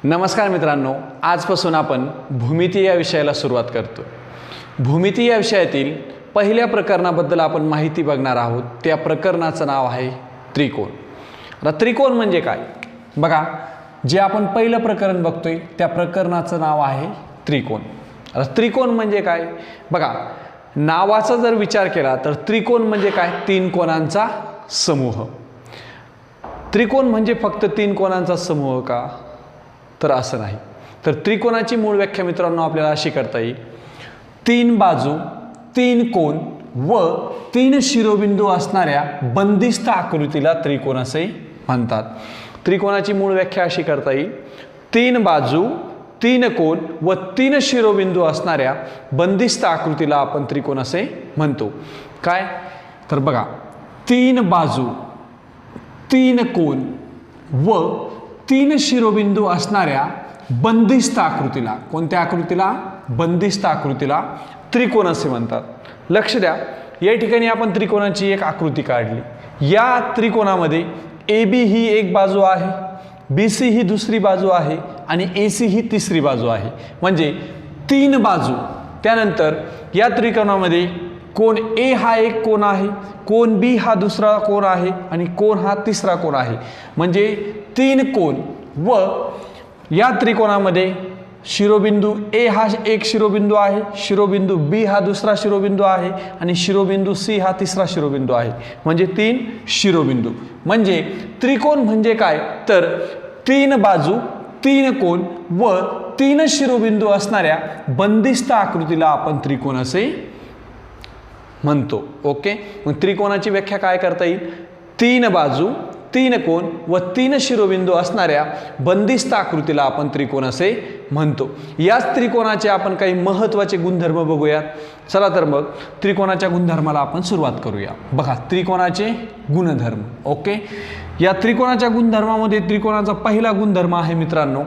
नमस्कार मित्रांनो, आजपासून आपण भूमिती या विषयाला सुरुवात करतो। भूमिती या विषयातील पहिल्या प्रकरणाबद्दल आपण माहिती बघणार आहोत। त्या प्रकरणाचं नाव आहे त्रिकोण। आता त्रिकोण म्हणजे काय बघा, जे आपण पहिलं प्रकरण बघतोय त्या प्रकरणाचं नाव आहे त्रिकोण। आता त्रिकोण म्हणजे काय बघा, नावाचा जर विचार केला तर त्रिकोण म्हणजे काय, तीन कोणांचा समूह। त्रिकोण म्हणजे फक्त तीन कोणांचा समूह का, तर असं नाही। तर त्रिकोणाची मूळ व्याख्या मित्रांनो आपल्याला अशी करता येईल, तीन बाजू, तीन कोण व तीन शिरोबिंदू असणाऱ्या बंदिस्त आकृतीला त्रिकोण असे म्हणतात। त्रिकोणाची मूळ व्याख्या अशी करता येईल, तीन बाजू, तीन कोण व तीन शिरोबिंदू असणाऱ्या बंदिस्त आकृतीला आपण त्रिकोण असे म्हणतो। काय तर बघा, तीन बाजू, तीन कोण व तीन शिरोबिंदू असणाऱ्या बंदिस्त आकृतीला, कोणत्या आकृतीला, बंदिस्त आकृतीला त्रिकोण असे म्हणतात। लक्ष द्या, या ठिकाणी आपण त्रिकोणाची एक आकृती काढली। या त्रिकोणामध्ये AB ही एक बाजू आहे, BC ही दुसरी बाजू आहे आणि AC ही तिसरी बाजू आहे, म्हणजे तीन बाजू। त्यानंतर या त्रिकोणामध्ये कोण A हा एक कोण आहे, कोण B हा दुसरा कोण आहे आणि कोण हा तिसरा कोण आहे, म्हणजे तीन कोण। व या त्रिकोणामध्ये शिरोबिंदू A हा एक शिरोबिंदू आहे, शिरोबिंदू B हा दुसरा शिरोबिंदू आहे आणि शिरोबिंदू C हा तिसरा शिरोबिंदू आहे, म्हणजे तीन शिरोबिंदू। म्हणजे त्रिकोण म्हणजे काय, तर तीन बाजू, तीन कोण व तीन शिरोबिंदू असणाऱ्या बंदिस्त आकृतीला आपण त्रिकोण असे म्हणतो। ओके, मग त्रिकोणाची व्याख्या काय करता येईल, तीन बाजू, तीन कोण व तीन शिरोबिंदू असणाऱ्या बंदिस्त आकृतीला आपण त्रिकोण असे म्हणतो। याच त्रिकोणाचे आपण काही महत्त्वाचे गुणधर्म बघूयात। चला तर मग त्रिकोणाच्या गुणधर्माला आपण सुरुवात करूया। बघा, त्रिकोणाचे गुणधर्म। ओके, या त्रिकोणाच्या गुणधर्मामध्ये त्रिकोणाचा पहिला गुणधर्म आहे मित्रांनो,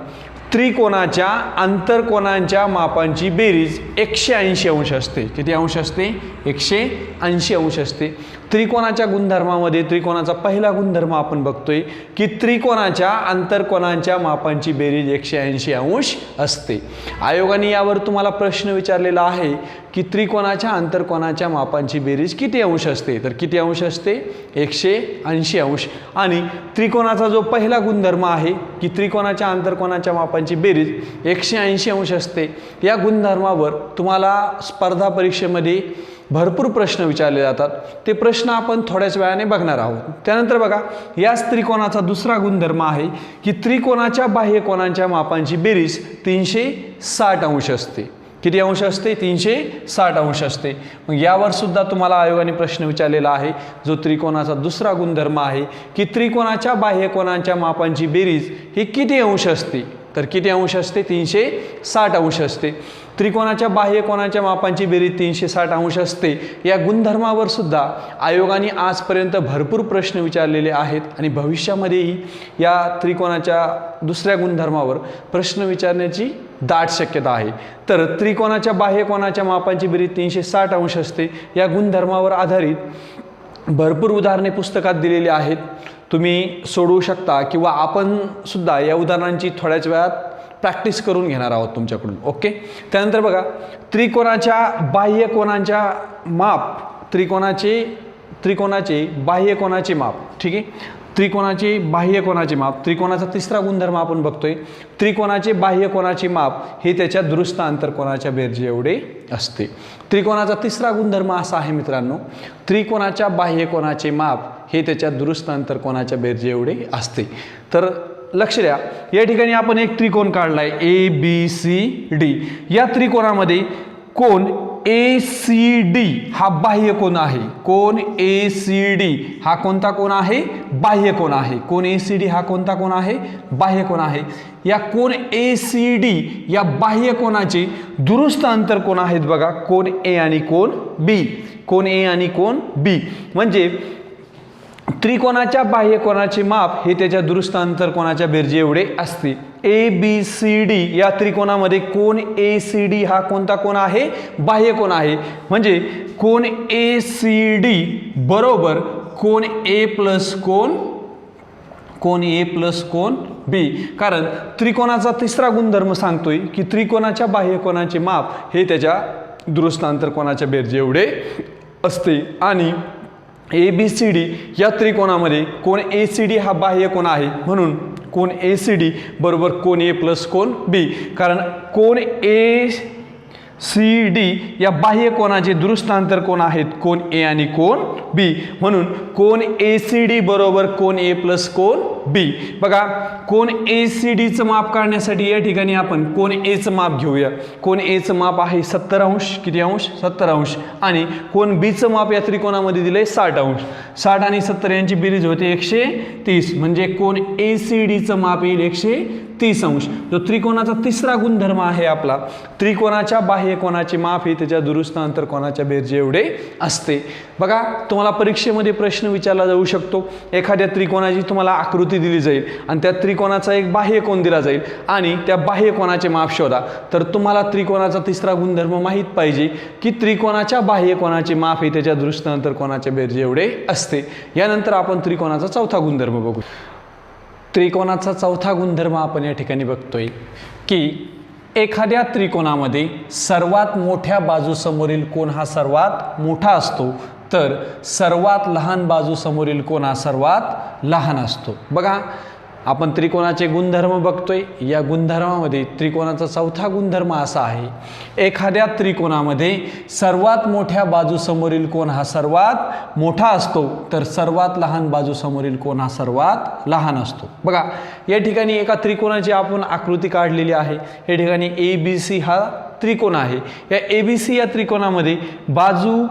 त्रिकोणाच्या आंतरकोनांच्या मापांची बेरीज 180 अंश असते। किती अंश असते, 180 अंश असते। त्रिकोणाच्या गुणधर्मामध्ये त्रिकोणाचा पहिला गुणधर्म आपण बघतोय की त्रिकोणाच्या आंतरकोनांच्या मापांची बेरीज 180 अंश असते। आयोगाने यावर तुम्हाला प्रश्न विचारलेला आहे की त्रिकोणाच्या आंतरकोनाच्या मापांची बेरीज किती अंश असते, तर किती अंश असते, 180 अंश। आणि त्रिकोणाचा जो पहिला गुणधर्म आहे की त्रिकोणाच्या आंतरकोनाच्या मापांची बेरीज 180 अंश असते, या गुणधर्मावर तुम्हाला स्पर्धा परीक्षेमध्ये भरपूर प्रश्न विचारले जातात। ते प्रश्न आपण थोड्याच वेळाने बघणार आहोत। त्यानंतर बघा, याच त्रिकोणाचा दुसरा गुणधर्म आहे की त्रिकोणाच्या बाह्य कोनांच्या मापांची बेरीज 360 अंश असते। किती अंश असते, 360 अंश असते। मग यावर सुद्धा तुम्हाला आयोगाने प्रश्न विचारलेला आहे, जो त्रिकोणाचा दुसरा गुणधर्म आहे की त्रिकोणाच्या बाह्य कोनांच्या मापांची बेरीज ही किती अंश असते, तर किती अंश असते, 360 अंश असते। त्रिकोणाच्या बाह्य कोनाच्या मापांची बेरीज 360 अंश असते। या गुणधर्मावर सुद्धा आयोगाने आजपर्यंत भरपूर प्रश्न विचारलेले आहेत आणि भविष्यामध्येही या त्रिकोणाच्या दुसऱ्या गुणधर्मावर प्रश्न विचारण्याची दाट शक्यता आहे। तर त्रिकोणाच्या बाह्य कोनाच्या मापांची बेरीज 360 अंश असते। या गुणधर्मावर आधारित भरपूर उदाहरणे पुस्तकात दिलेली आहेत, तुम्ही सोडवू शकता किंवा आपण सुद्धा या उदाहरणांची थोड्याच वेळात प्रॅक्टिस करून घेणार आहोत तुमच्याकडून। ओके, त्यानंतर बघा, त्रिकोणाच्या बाह्य कोनांच्या माप, त्रिकोणाचे बाह्य कोनाचे माप, ठीक आहे, त्रिकोणाचे बाह्य कोनाचे माप। त्रिकोणाचा तिसरा गुणधर्म आपण बघतोय, त्रिकोणाचे बाह्य कोनाचे माप हे त्याच्या दुरुस्त आंतरकोनाच्या बेरजे एवढे असते। त्रिकोणाचा तिसरा गुणधर्म असा आहे मित्रांनो, त्रिकोणाच्या बाह्य कोनाचे माप हे त्याच्या दुरुस्त आंतरकोनाच्या बेरजे एवढे असते। तर लक्ष द्या, या ठिकाणी आपण एक त्रिकोण काढलाय ABCD। या त्रिकोणामध्ये कोण ACD हा बाह्य कोन आहे। कोण ACD हा कोणता कोण आहे, बाह्य कोन आहे। कोण ACD हा कोणता कोण आहे, बाह्य कोन आहे। या कोण ACD या बाह्य कोनाचे दुरुस्त अंतरकोन आहेत बघा, कोण A आणि कोण B। कोण A आणि कोण B म्हणजे त्रिकोणाच्या बाह्य कोनाचे माप हे त्याच्या दुरुस्त आंतरकोनाच्या बेरजे एवढे असते। ABCD या त्रिकोणामध्ये कोण ACD हा कोणता कोण आहे, बाह्य कोन आहे। म्हणजे कोण ACD बरोबर कोण A प्लस कोण कोन ए प्लस कोन बी, कारण त्रिकोणाचा तिसरा गुणधर्म सांगतोय की त्रिकोणाच्या बाह्य कोनाचे माप हे त्याच्या दुरुस्तांतर कोनाच्या बेरजे एवढे असते आणि ABCD या त्रिकोणामध्ये कोन ACD हा बाह्य कोन आहे, म्हणून कोन ACD बरोबर कोन A प्लस कोन B, कारण कोन ACD या बाह्य कोनाचे दुरुस्तांतर कोन आहेत कोन A आणि कोन B, म्हणून कोन ACD बरोबर कोन A प्लस कोन B. बघा कोन ACD चं माप काढण्यासाठी या ठिकाणी आपण कोन A चं माप घेऊया. कोन A चं माप आहे 70 अंश, किती अंश 70 अंश, आणि कोन B चं माप या त्रिकोणामध्ये दिलंय 60 अंश. 60 आणि 70 यांची बेरीज होते 130, म्हणजे कोन ACD चं माप येईल 130 अंश. जो त्रिकोणाचा तिसरा गुणधर्म आहे आपला, त्रिकोणाच्या बाह्य कोनाचे माप हे त्याच्या दुरुस्तांतर कोनाच्या बेरजे एवढे असते. बघा तुम्हाला परीक्षेमध्ये प्रश्न विचारला जाऊ शकतो. एखाद्या त्रिकोणाची तुम्हाला आकृती दिली जाईल आणि त्या त्रिकोणाचा एक बाह्य कोन दिला जाईल आणि त्या बाह्य कोनाचे माप शोधा. तर तुम्हाला त्रिकोणाचा तिसरा गुणधर्म माहीत पाहिजे की त्रिकोणाच्या बाह्य कोनाचे माप हे त्याच्या दुरुस्तांतर कोनाच्या बेरजे एवढे असते. यानंतर आपण त्रिकोणाचा चौथा गुणधर्म बघू. त्रिकोणाचा चौथा गुणधर्म आपण या ठिकाणी बघतोय की एखाद्या त्रिकोणामध्ये सर्वात मोठ्या बाजूसमोरील कोन हा सर्वात मोठा असतो, तर सर्वात लहान बाजूसमोरील कोन हा सर्वात लहान असतो. बघा आपण त्रिकोणाचे गुणधर्म बघतोय. या गुणधर्मामध्ये त्रिकोणाचा चौथा गुणधर्म असा आहे, एखाद्या त्रिकोणामध्ये सर्वात मोठ्या बाजूसमोरील कोन हा सर्वात मोठा असतो, तर सर्वात लहान बाजूसमोरील कोन हा सर्वात लहान असतो. बघा या ठिकाणी एका त्रिकोणाची आपण आकृती काढलेली आहे. या ठिकाणी ABC हा त्रिकोण आहे. या ABC या त्रिकोणामध्ये बाजू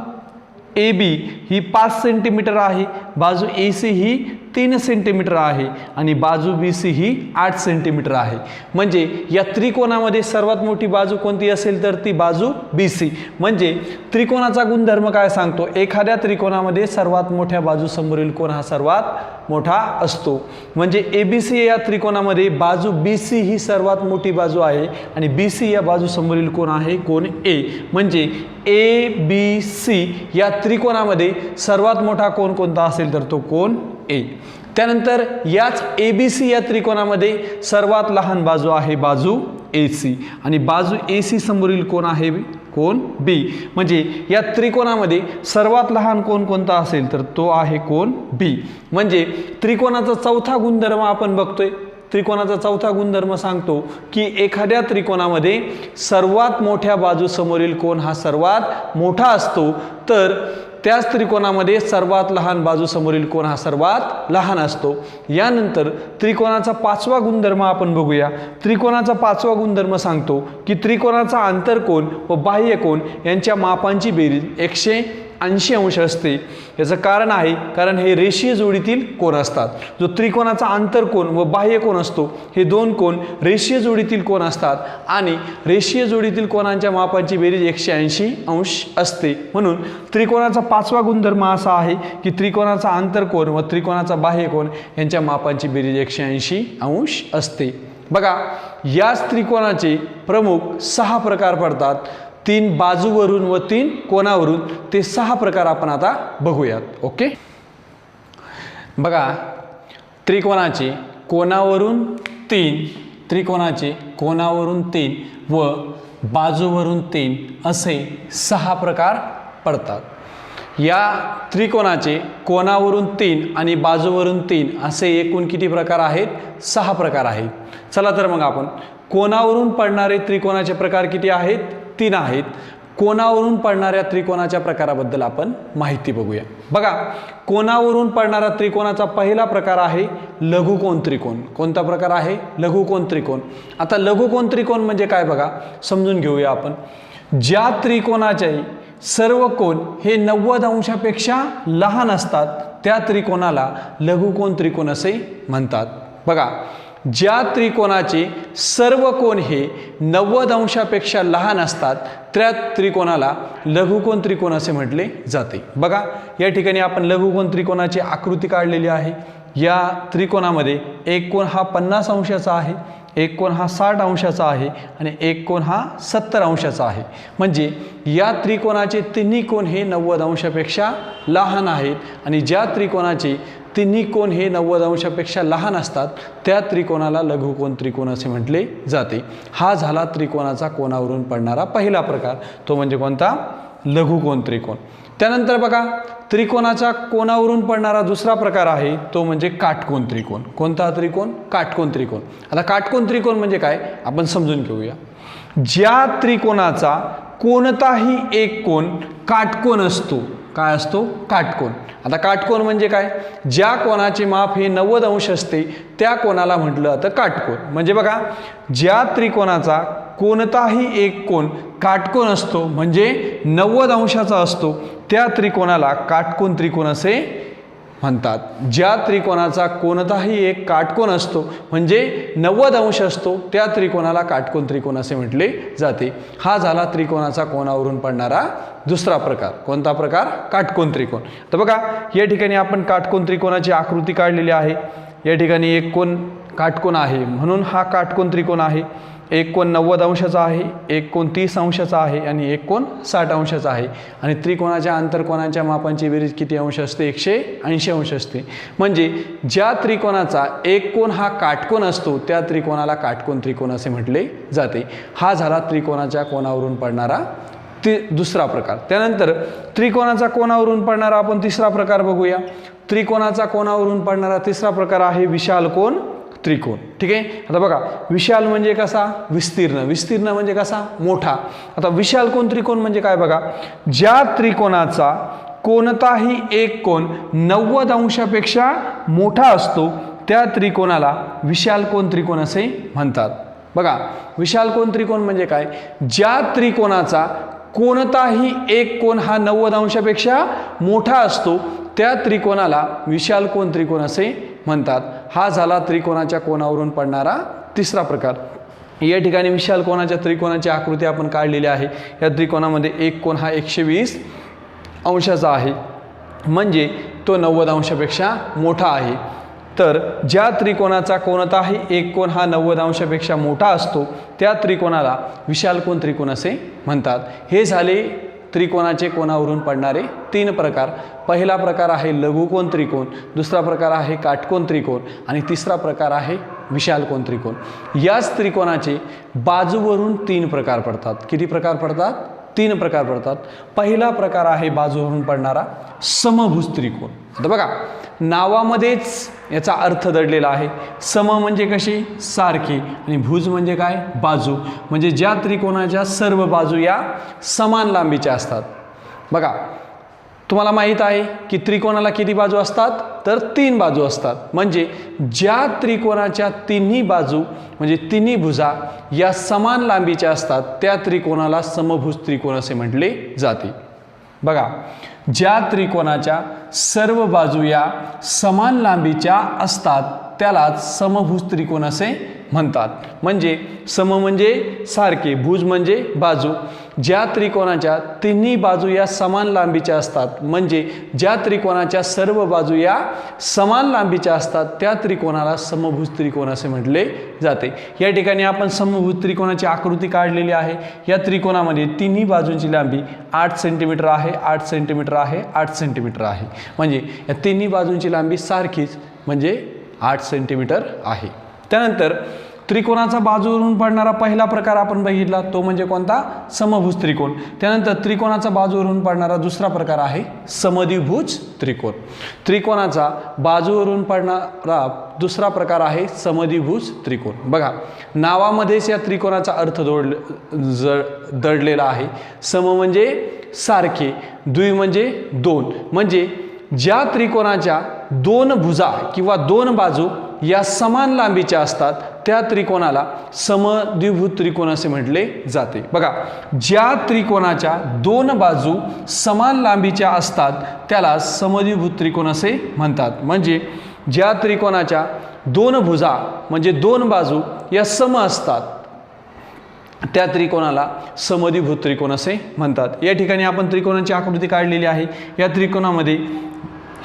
AB ही 5 सेंटीमीटर आहे, बाजू AC ही 3 सेंटीमीटर आहे आणि बाजू BC ही 8 सेंटीमीटर आहे. म्हणजे या त्रिकोणामध्ये सर्वात मोठी बाजू कोणती असेल तर ती बाजू BC. म्हणजे त्रिकोणाचा गुणधर्म काय सांगतो, एखाद्या त्रिकोणामध्ये सर्वात मोठ्या बाजूसमोरील कोन हा सर्वात मोठा असतो. म्हणजे ABC या त्रिकोणामध्ये बाजू BC ही सर्वात मोठी बाजू आहे आणि BC या बाजूसमोरील कोन आहे कोन A. म्हणजे ABC या त्रिकोणामध्ये सर्वात मोठा कोन कोणता असेल तर तो कोन A. त्यानंतर याच ABC या त्रिकोणामध्ये सर्वात लहान बाजू आहे बाजू AC आणि बाजू AC समोरील कोन आहे कोन B. म्हणजे या त्रिकोणामध्ये सर्वात लहान कोन कोणता असेल तर तो आहे कोन B. म्हणजे त्रिकोणाचा चौथा गुणधर्म आपण बघतोय. त्रिकोणाचा चौथा गुणधर्म सांगतो की एखाद्या त्रिकोणामध्ये सर्वात मोठ्या बाजूसमोरील कोन हा सर्वात मोठा असतो, तर त्याच त्रिकोणामध्ये सर्वात लहान बाजूसमोरील कोन हा सर्वात लहान असतो. यानंतर त्रिकोणाचा पाचवा गुणधर्म आपण बघूया. त्रिकोणाचा पाचवा गुणधर्म सांगतो की त्रिकोणाचा आंतरकोन व बाह्य कोन यांच्या मापांची बेरीज 180 अंश असते. याचं कारण आहे कारण हे रेषीय जोडीतील कोन असतात. जो त्रिकोणाचा आंतरकोन व बाह्य कोन असतो हे दोन कोन रेषीय जोडीतील कोन असतात आणि रेषीय जोडीतील कोनांच्या मापांची बेरीज 180 अंश असते. म्हणून त्रिकोणाचा पाचवा गुणधर्म असा आहे की त्रिकोणाचा आंतरकोन व त्रिकोणाचा बाह्य कोन यांच्या मापांची बेरीज 180 अंश असते. बघा याच त्रिकोणाचे प्रमुख 6 प्रकार पडतात. 3 बाजूवरून व 3 कोनावरून, ते 6 प्रकार आपण आता बघूयात. ओके, बघा त्रिकोणाचे कोनावरून 3, त्रिकोणाचे कोनावरून 3 व बाजूवरून 3 असे 6 प्रकार पडतात. या त्रिकोणाचे कोनावरून 3 आणि बाजूवरून 3 असे एकूण किती प्रकार आहेत? 6 प्रकार आहेत. चला तर मग आपण कोनावरून पडणारे त्रिकोणाचे प्रकार किती आहेत? 3 आहेत. कोनावरून पडणाऱ्या त्रिकोणाच्या प्रकाराबद्दल आपण माहिती बघूया. बघा कोनावरून पडणारा त्रिकोणाचा पहिला प्रकार आहे लघुकोन त्रिकोण. कोणता प्रकार आहे? लघुकोन त्रिकोण. आता लघुकोन त्रिकोण म्हणजे काय बघा समजून घेऊया आपण. ज्या त्रिकोणाचे सर्व कोन हे 90 अंशापेक्षा लहान असतात त्या त्रिकोणाला लघुकोन त्रिकोण असे म्हणतात. बघा ज्या त्रिकोणाचे सर्व कोन हे 90 अंशापेक्षा लहान असतात त्या त्रिकोणाला लघुकोन त्रिकोण असे म्हटले जाते. बघा या ठिकाणी आपण लघुकोन त्रिकोणाची आकृती काढलेली आहे. या त्रिकोणामध्ये एक कोन हा 50 अंशाचा आहे, एक कोन हा 60 अंशाचा आहे आणि एक कोन हा 70 अंशाचा आहे. म्हणजे या त्रिकोणाचे तिन्ही कोन हे 90 अंशापेक्षा लहान आहेत आणि ज्या त्रिकोणाचे तिन्ही कोन हे 90 अंशापेक्षा लहान असतात त्या त्रिकोणाला लघुकोन त्रिकोण असे म्हटले जाते. हा झाला त्रिकोणाचा कोनावरून पडणारा पहिला प्रकार, तो म्हणजे कोणता? लघुकोन त्रिकोण. त्यानंतर बघा, त्रिकोणाच्या कोनावरून पडणारा दुसरा प्रकार आहे तो म्हणजे काटकोन त्रिकोण. कोणता त्रिकोण? काटकोन त्रिकोण. आता काटकोन त्रिकोण म्हणजे काय आपण समजून घेऊया. ज्या त्रिकोणाचा कोणताही एक कोन काटकोन असतो. काय असतो? काटकोन. आता काटकोन म्हणजे काय? ज्या कोणाचे माप हे 90 अंश असते त्या कोणाला म्हटलं जातं काटकोन. म्हणजे बघा, ज्या त्रिकोणाचा कोणताही एक कोन काटकोन असतो म्हणजे 90 अंशाचा असतो त्या त्रिकोणाला काटकोन त्रिकोण असे म्हणतात. ज्या त्रिकोणाचा कोणताही एक काटकोन असतो म्हणजे 90 अंश असतो त्या त्रिकोणाला काटकोन त्रिकोण असे म्हटले जाते. हा झाला त्रिकोणाचा कोनावरून पडणारा दुसरा प्रकार. कोणता प्रकार? काटकोन त्रिकोण. तर बघा, या ठिकाणी आपण काटकोन त्रिकोणाची आकृती काढलेली आहे. या ठिकाणी एक कोन काटकोन आहे म्हणून हा काटकोन त्रिकोण आहे. एक कोन 90 अंशाचा आहे, एक कोन 30 अंशाचा आहे आणि एक कोन 60 अंशाचा आहे. आणि त्रिकोणाच्या आंतरकोनांच्या मापांची बेरीज किती अंश असते? 180 अंश असते. म्हणजे ज्या त्रिकोणाचा एक कोन हा काटकोन असतो त्या त्रिकोणाला काटकोन त्रिकोण असे म्हटले जाते. हा झाला त्रिकोणाच्या कोनावरून पडणारा दुसरा प्रकार. त्यानंतर त्रिकोणाचा कोनावरून पडणारा आपण तिसरा प्रकार बघूया. त्रिकोणाचा कोनावरून पडणारा तिसरा प्रकार आहे विशाल कोन त्रिकोण. ठीक आहे. आता बघा, विशाल म्हणजे कसा? विस्तीर्ण. विस्तीर्ण म्हणजे कसा? मोठा. आता विशाल कोन त्रिकोण म्हणजे काय? बघा, ज्या त्रिकोणाचा कोणताही एक कोन 90 अंशापेक्षा मोठा असतो त्या त्रिकोणाला विशाल कोन त्रिकोण असे म्हणतात. बघा, विशाल कोन त्रिकोण म्हणजे काय? ज्या त्रिकोणाचा कोणताही एक कोन हा 90 अंशापेक्षा मोठा असतो त्या त्रिकोणाला विशाल कोन त्रिकोण असे म्हणतात. हा झाला त्रिकोणाच्या कोनावरून पडणारा तिसरा प्रकार. या ठिकाणी विशाल कोनाच्या त्रिकोणाची आकृती आपण काढलेली आहे. या त्रिकोणामध्ये एक कोन हा 120 अंशाचा आहे म्हणजे तो 90 अंशापेक्षा मोठा आहे. तर ज्या त्रिकोणाचा कोणताही एक कोन हा 90 अंशापेक्षा मोठा असतो त्या त्रिकोणाला विशाल कोन त्रिकोण असे म्हणतात. हे झाले त्रिकोणाचे कोनावरून पडणारे 3 प्रकार. पहिला प्रकार आहे लघुकोन त्रिकोण, दुसरा प्रकार आहे काटकोन त्रिकोण आणि तिसरा प्रकार आहे विशाल कोन त्रिकोण. याच त्रिकोणाचे बाजूवरून 3 प्रकार पडतात. किती प्रकार पडतात? 3 प्रकार पडतात. पहिला प्रकार आहे बाजूवरून पडणारा समभुज त्रिकोण. आता बघा, नावामध्येच याचा अर्थ दडलेला आहे. सम म्हणजे कशी? सारखी. आणि भुज म्हणजे काय? बाजू. म्हणजे ज्या त्रिकोणाच्या सर्व बाजू या समान लांबीच्या असतात. बघा, तुम्हाला माहीत आहे की त्रिकोणाला किती बाजू असतात? तर 3 बाजू असतात. म्हणजे ज्या त्रिकोणाच्या तिन्ही बाजू म्हणजे तिन्ही भुजा या समान लांबीच्या असतात त्या त्रिकोणाला समभुज त्रिकोण असे म्हटले जाते. बघा, ज्या त्रिकोणाच्या सर्व बाजू या समान लांबीच्या असतात त्यालाच समभुज त्रिकोण असे म्हणतात. म्हणजे सम म्हणजे सारखे, भुज म्हणजे बाजू. ज्या त्रिकोणाच्या तिन्ही बाजू या समान लांबीच्या असतात म्हणजे ज्या त्रिकोणाच्या सर्व बाजू या समान लांबीच्या असतात त्या त्रिकोणाला समभुज त्रिकोण असे म्हटले जाते. या ठिकाणी आपण समभुज त्रिकोणाची आकृती काढलेली आहे. या त्रिकोणामध्ये तिन्ही बाजूंची लांबी 8 सेंटीमीटर आहे, 8 सेंटीमीटर आहे, 8 सेंटीमीटर आहे. म्हणजे या तिन्ही बाजूंची लांबी सारखीच म्हणजे 8 सेंटीमीटर आहे. त्यानंतर त्रिकोणाचा बाजूवरून पडणारा पहिला प्रकार आपण बघितला तो म्हणजे कोणता? समभुज त्रिकोण. त्यानंतर त्रिकोणाचा बाजूवरून पडणारा दुसरा प्रकार आहे समद्विभुज त्रिकोण. त्रिकोणाचा बाजूवरून पडणारा दुसरा प्रकार आहे समद्विभुज त्रिकोण. बघा, नावामध्येच या त्रिकोणाचा अर्थ दडलेला आहे. सम म्हणजे सारखे, द्वि म्हणजे 2. म्हणजे ज्या त्रिकोणाच्या 2 भुजा किंवा 2 बाजू या समान लांबीच्या असतात त्या त्रिकोणाला समद्विभुज त्रिकोण असे म्हटले जाते. बघा, ज्या त्रिकोणाच्या 2 बाजू समान लांबीच्या असतात त्याला समद्विभुज त्रिकोण असे म्हणतात. म्हणजे ज्या त्रिकोणाच्या 2 भुजा म्हणजे 2 बाजू या सम असतात त्या त्रिकोणाला समद्विभुज त्रिकोण असे म्हणतात. या ठिकाणी आपण त्रिकोणाची आकृती काढलेली आहे. या त्रिकोणामध्ये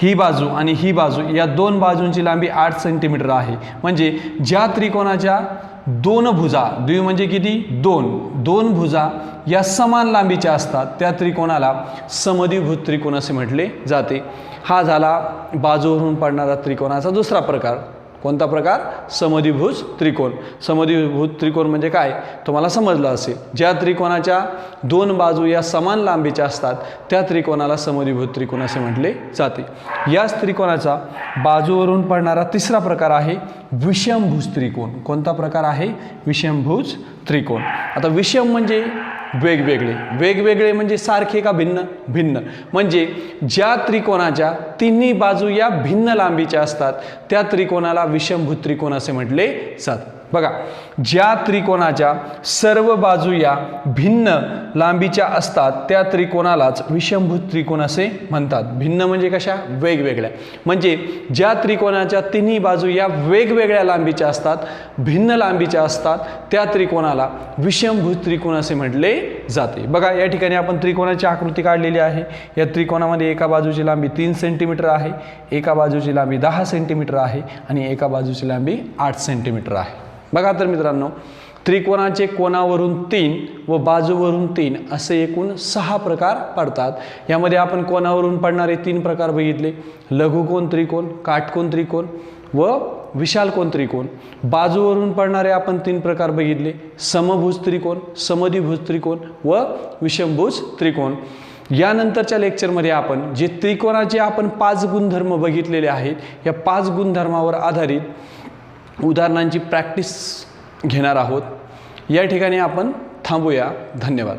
ही बाजू आणि ही बाजू या 2 बाजूंची लांबी 8 सेंटीमीटर आहे. म्हणजे ज्या त्रिकोणाच्या दोन भुजा, द्वि म्हणजे किती, दोन भुजा या समान लांबीच्या असतात त्या त्रिकोणाला समद्विभुज त्रिकोण असे म्हटले जाते. हा झाला बाजूवरून पडणारा त्रिकोणाचा दुसरा प्रकार. कोणता प्रकार? समद्विभुज त्रिकोण. समद्विभुज त्रिकोण म्हणजे काय तुम्हाला समजलं असेल. ज्या त्रिकोणाच्या दोन बाजू या समान लांबीच्या असतात त्या त्रिकोणाला समद्विभुज त्रिकोण असे म्हटले जाते. याच त्रिकोणाचा बाजूवरून पडणारा तिसरा प्रकार आहे विषमभुज त्रिकोण. कोणता प्रकार आहे? विषमभुज त्रिकोण. आता विषम म्हणजे वेगवेगळे, वेगवेगळे म्हणजे सारखे का भिन्न? भिन्न. म्हणजे ज्या त्रिकोणाच्या तिन्ही बाजू या भिन्न लांबीच्या असतात त्या त्रिकोणाला विषमभुज त्रिकोण असे म्हटले जाते. बघा, ज्या त्रिकोणाच्या सर्व बाजू या भिन्न लांबीच्या असतात त्या त्रिकोणालाच विषमभुज त्रिकोण असे म्हणतात. भिन्न म्हणजे कशा? वेगवेगळ्या. म्हणजे ज्या त्रिकोणाच्या तिन्ही बाजू या वेगवेगळ्या लांबीच्या असतात, भिन्न लांबीच्या असतात त्या त्रिकोणाला विषमभुज त्रिकोण असे म्हटले जाते. बघा, या ठिकाणी आपण त्रिकोणाची आकृती काढलेली आहे. या त्रिकोणामध्ये एका बाजूची लांबी 3 सेंटीमीटर आहे, एका बाजूची लांबी 10 सेंटीमीटर आहे आणि एका बाजूची लांबी 8 सेंटीमीटर आहे. बघा तर मित्रांनो, त्रिकोणाचे कोणावरून 3 व बाजूवरून 3 असे एकूण 6 प्रकार पडतात. यामध्ये आपण कोणावरून पडणारे 3 प्रकार बघितले: लघुकोन त्रिकोण, काटकोन त्रिकोण व विशालकोन त्रिकोण. बाजूवरून पडणारे आपण 3 प्रकार बघितले: समभुज त्रिकोण, समद्विभुज त्रिकोण व विषमभुज त्रिकोण. यानंतरच्या लेक्चरमध्ये आपण जे त्रिकोणाचे आपण 5 गुणधर्म बघितलेले आहेत, या 5 गुणधर्मावर आधारित उदाहरणांची प्रॅक्टिस घेणार आहोत. या ठिकाणी आपण थांबूया. धन्यवाद.